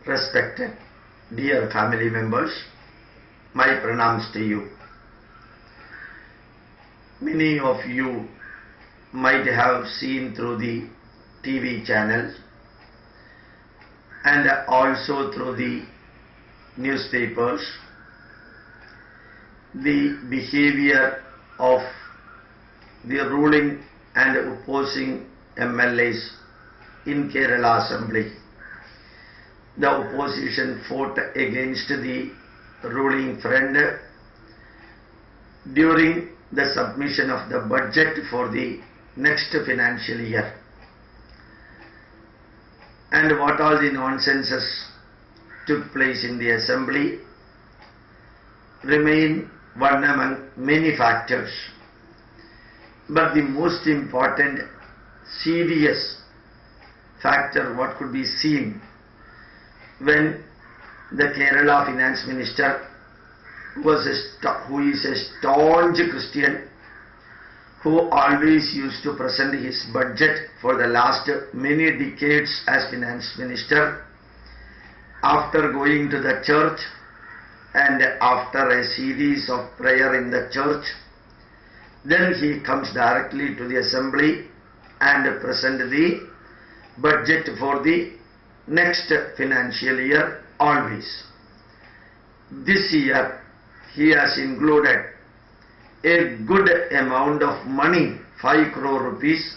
Respected dear family members, my pranams to you. Many of you might have seen through the TV channels and also through the newspapers the behavior of the ruling and opposing MLAs in Kerala Assembly. The opposition fought against the ruling front during the submission of the budget for the next financial year. And what all the nonsenses took place in the assembly remain one among many factors. But the most important serious factor what could be seen when the Kerala finance minister who is a staunch Christian, who always used to present his budget for the last many decades as finance minister, after going to the church and after a series of prayer in the church, then he comes directly to the assembly and present the budget for the next financial year always. This year he has included a good amount of money, 5 crore rupees,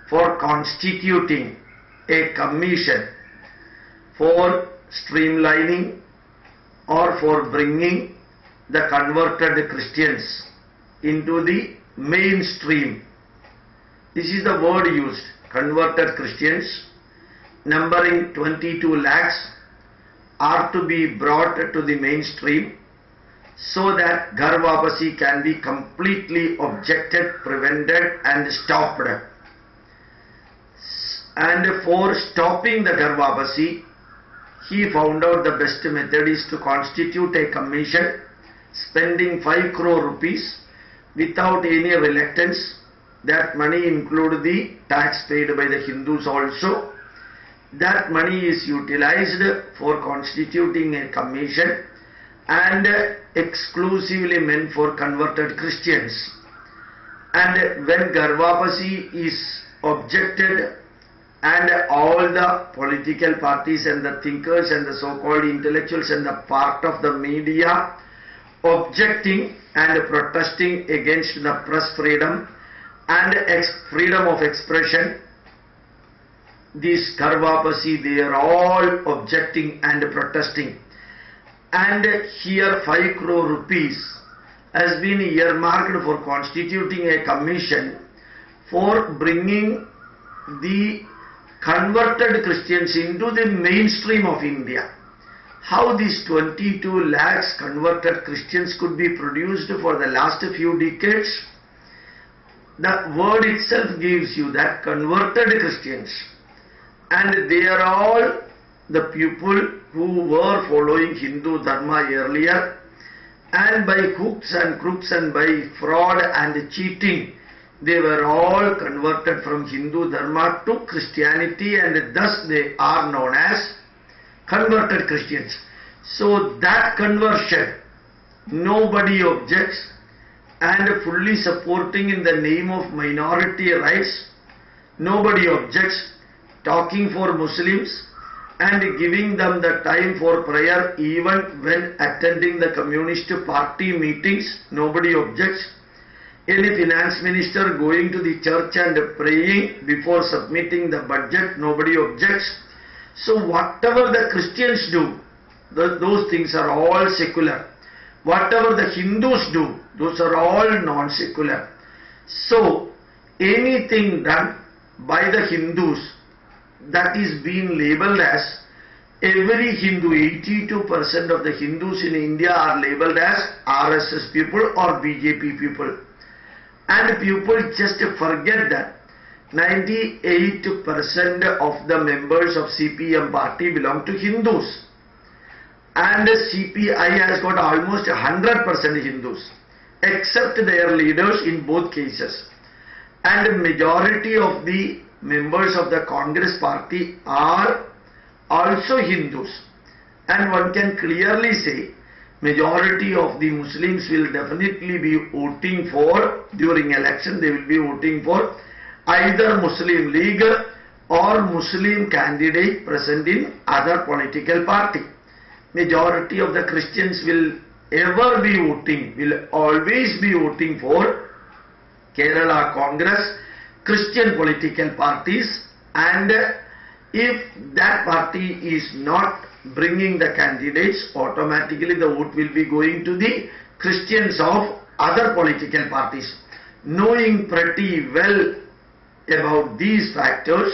for constituting a commission for streamlining or for bringing the converted Christians into the mainstream. This is the word used, converted Christians, numbering 22 lakhs, are to be brought to the mainstream so that gharvaapasi can be completely objected, prevented and stopped. And for stopping the gharvaapasi, he found out the best method is to constitute a commission spending 5 crore rupees without any reluctance. That money include the tax paid by the Hindus also. That money is utilized for constituting a commission and exclusively meant for converted Christians. And when gharvaapasi is objected and all the political parties and the thinkers and the so-called intellectuals and the part of the media objecting and protesting against the press freedom and freedom of expression, this gharvaapasi, they are all objecting and protesting. And here 5 crore rupees has been earmarked for constituting a commission for bringing the converted Christians into the mainstream of India. How these 22 lakhs converted Christians could be produced for the last few decades? The word itself gives you that converted Christians. And they are all the people who were following Hindu Dharma earlier, and by hooks and crooks and by fraud and cheating, they were all converted from Hindu Dharma to Christianity, and thus they are known as converted Christians. So that conversion, nobody objects, and fully supporting in the name of minority rights, nobody objects. Talking for Muslims and giving them the time for prayer even when attending the Communist Party meetings, nobody objects. Any finance minister going to the church and praying before submitting the budget, nobody objects. So whatever the Christians do, those things are all secular. Whatever the Hindus do, those are all non-secular. So anything done by the Hindus, that is being labelled as, every Hindu, 82% of the Hindus in India are labelled as RSS people or BJP people. And people just forget that 98% of the members of CPM party belong to Hindus. And CPI has got almost 100% Hindus, except their leaders in both cases. And majority of the members of the Congress party are also Hindus. And one can clearly say majority of the Muslims will definitely be voting for, during election they will be voting for either Muslim League or Muslim candidate present in other political party. Majority of the Christians will always be voting for Kerala Congress, Christian political parties, and if that party is not bringing the candidates, automatically the vote will be going to the Christians of other political parties. Knowing pretty well about these factors,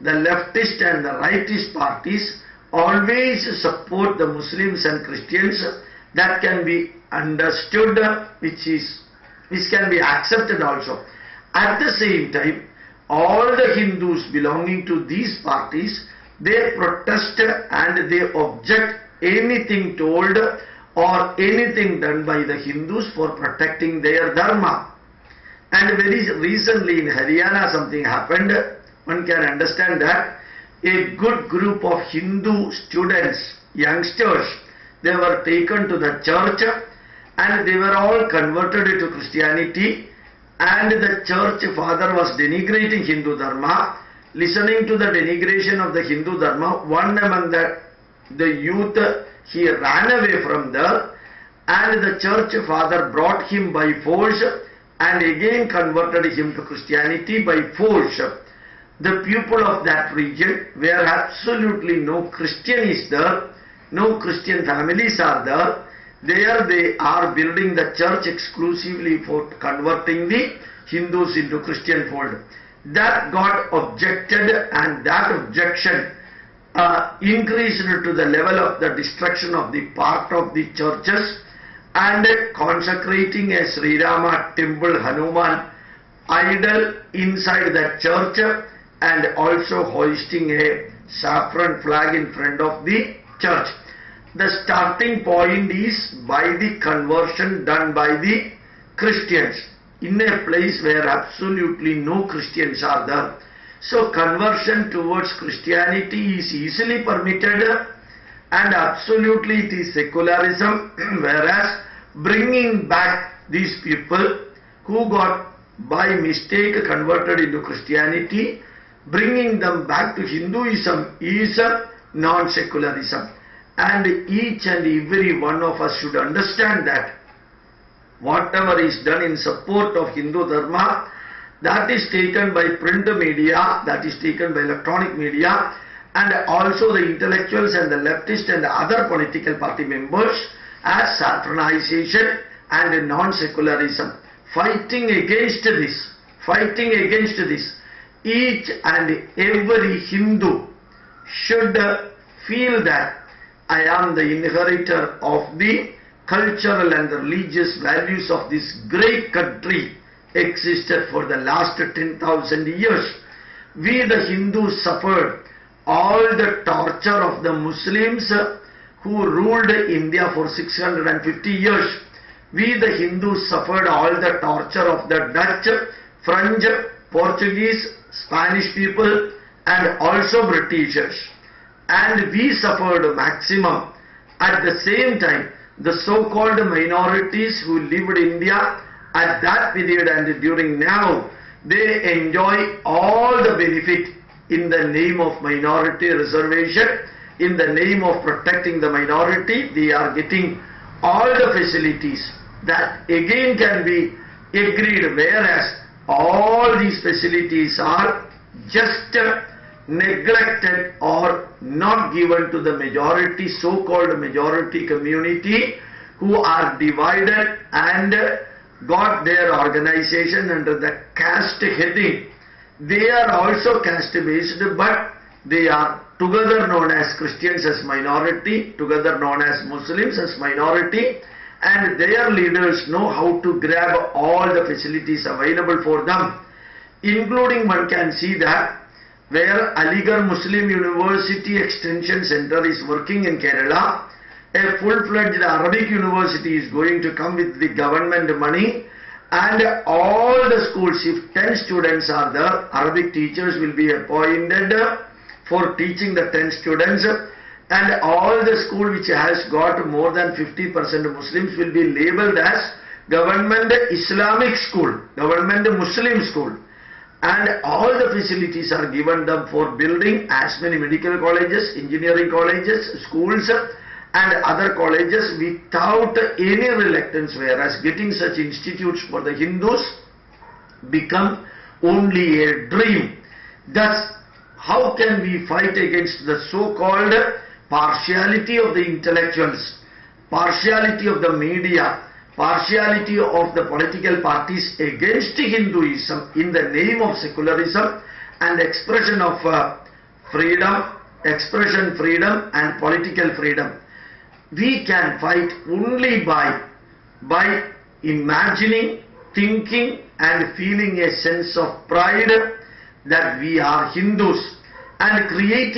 the leftist and the rightist parties always support the Muslims and Christians. That can be understood, which can be accepted also. At the same time, all the Hindus belonging to these parties, they protest and they object anything told or anything done by the Hindus for protecting their dharma. And very recently in Haryana something happened. One can understand that a good group of Hindu students, youngsters, they were taken to the church and they were all converted to Christianity, and the church father was denigrating Hindu dharma. Listening to the denigration of the Hindu dharma, one among the youth, he ran away from there, and the church father brought him by force and again converted him to Christianity by force. The people of that region, where absolutely no Christian is there, no Christian families are there, there they are building the church exclusively for converting the Hindus into Christian fold. That got objected, and that objection increased to the level of the destruction of the part of the churches and consecrating a Sri Rama temple Hanuman idol inside that church, and also hoisting a saffron flag in front of the church. The starting point is by the conversion done by the Christians in a place where absolutely no Christians are there. So conversion towards Christianity is easily permitted and absolutely it is secularism, whereas bringing back these people who got by mistake converted into Christianity, bringing them back to Hinduism is non-secularism. And each and every one of us should understand that whatever is done in support of Hindu Dharma, that is taken by print media, that is taken by electronic media, and also the intellectuals and the leftist and the other political party members as saffronization and non-secularism. Fighting against this, each and every Hindu should feel that I am the inheritor of the cultural and the religious values of this great country existed for the last 10,000 years. We the Hindus suffered all the torture of the Muslims who ruled India for 650 years. We the Hindus suffered all the torture of the Dutch, French, Portuguese, Spanish people and also Britishers. And we suffered maximum. At the same time, the so-called minorities who lived in India at that period and during now, they enjoy all the benefit in the name of minority reservation, in the name of protecting the minority. They are getting all the facilities that again can be agreed, whereas all these facilities are just neglected or not given to the majority, so-called majority community, who are divided and got their organization under the caste heading. They are also caste based, but they are together known as Christians as minority, together known as Muslims as minority, and their leaders know how to grab all the facilities available for them, including one can see that where Aligarh Muslim University Extension Center is working in Kerala, a full-fledged Arabic university is going to come with the government money, and all the schools, if 10 students are there, Arabic teachers will be appointed for teaching the 10 students, and all the school which has got more than 50% Muslims will be labeled as government Islamic school, government Muslim school, and all the facilities are given them for building as many medical colleges, engineering colleges, schools and other colleges without any reluctance, whereas getting such institutes for the Hindus become only a dream. Thus, how can we fight against the so-called partiality of the intellectuals, partiality of the media, partiality of the political parties against Hinduism in the name of secularism and expression of freedom, expression freedom and political freedom? We can fight only by imagining, thinking and feeling a sense of pride that we are Hindus and creating